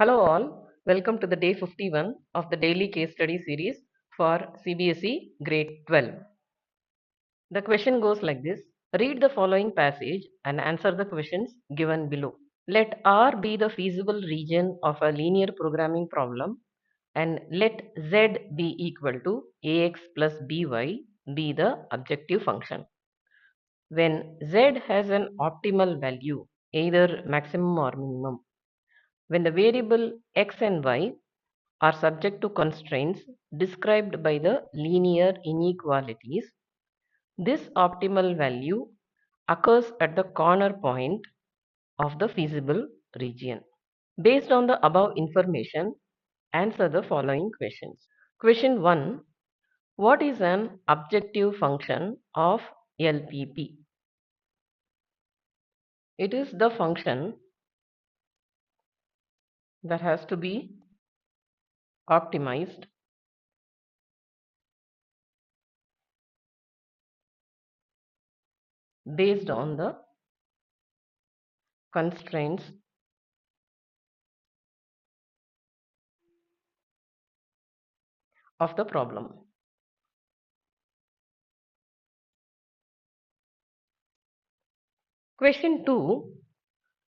Hello all, welcome to the day 51 of the daily case study series for CBSE grade 12. The question goes like this. Read the following passage and answer the questions given below. Let R be the feasible region of a linear programming problem and let Z be equal to AX plus BY be the objective function. When Z has an optimal value, either maximum or minimum, when the variable x and y are subject to constraints described by the linear inequalities, this optimal value occurs at the corner point of the feasible region. Based on the above information, answer the following questions. Question 1. What is an objective function of LPP? It is the function that has to be optimized based on the constraints of the problem. Question 2.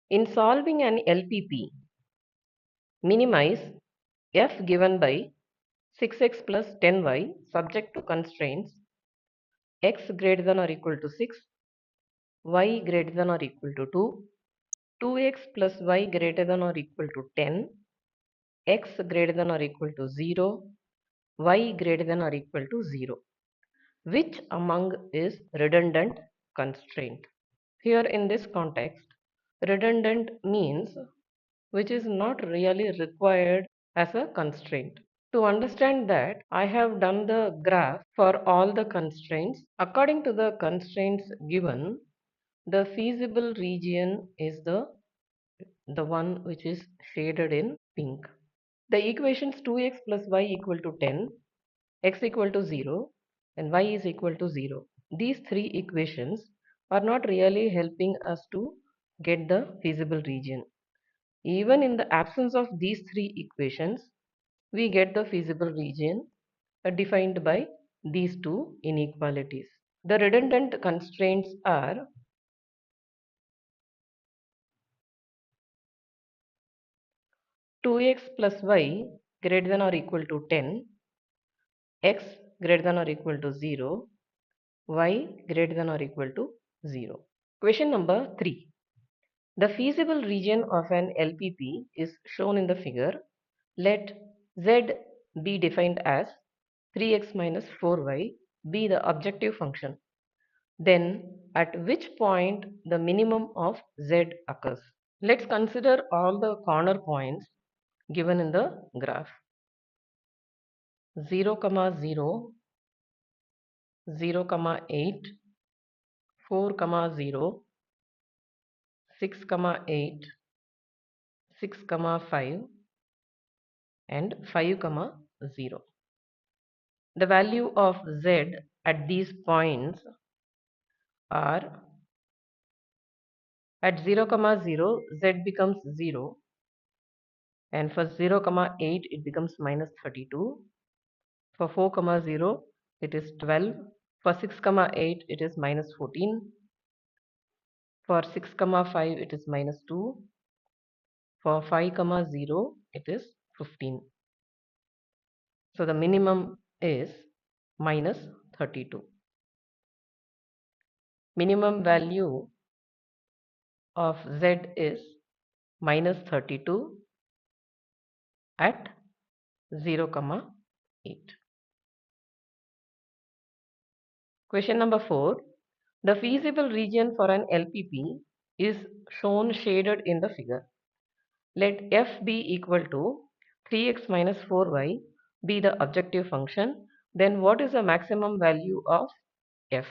In solving an LPP, minimize f given by 6x plus 10y subject to constraints x greater than or equal to 6, y greater than or equal to 2, 2x plus y greater than or equal to 10, x greater than or equal to 0, y greater than or equal to 0. Which among is redundant constraint? Here in this context, redundant means which is not really required as a constraint. To understand that, I have done the graph for all the constraints. According to the constraints given, the feasible region is the one which is shaded in pink. The equations 2x plus y equal to 10, x equal to 0 and y is equal to 0. These three equations are not really helping us to get the feasible region. Even in the absence of these three equations, we get the feasible region defined by these two inequalities. The redundant constraints are 2x plus y greater than or equal to 10, x greater than or equal to 0, y greater than or equal to 0. Question number 3. The feasible region of an LPP is shown in the figure. Let z be defined as 3x minus 4y be the objective function. Then at which point the minimum of z occurs? Let's consider all the corner points given in the graph. 0, 0, 0, 8, 4, 0, 6, 8, 6, 5 and 5, 0. The value of z at these points are at 0, 0, z becomes 0, and for 0, 8 it becomes minus 32. For 4, 0 it is 12. For 6, 8 it is minus 14. For 6, 5 it is minus 2. For 5, 0 it is 15. So the minimum is minus 32. Minimum value of z is minus 32 at 0, 8. Question number 4. The feasible region for an LPP is shown shaded in the figure. Let f be equal to 3x minus 4y be the objective function. Then what is the maximum value of f?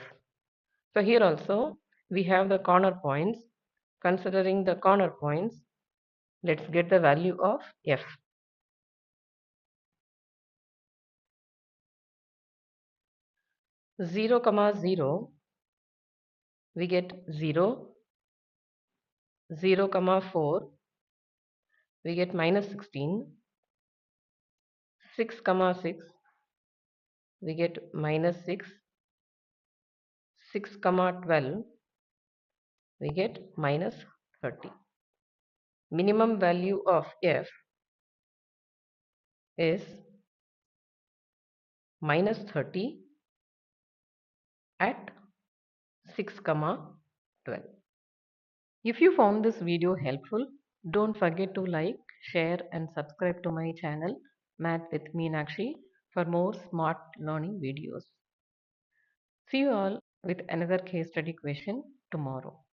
So here also we have the corner points. Considering the corner points, let's get the value of f. 0, 0, we get 0, 0, 4 we get minus 16. 6 comma 6, we get minus 6. 6 comma 12, we get minus 30. Minimum value of f is minus 30 at 6 comma 12. If you found this video helpful, don't forget to like, share and subscribe to my channel Math with Meenakshi for more smart learning videos. See you all with another case study question tomorrow.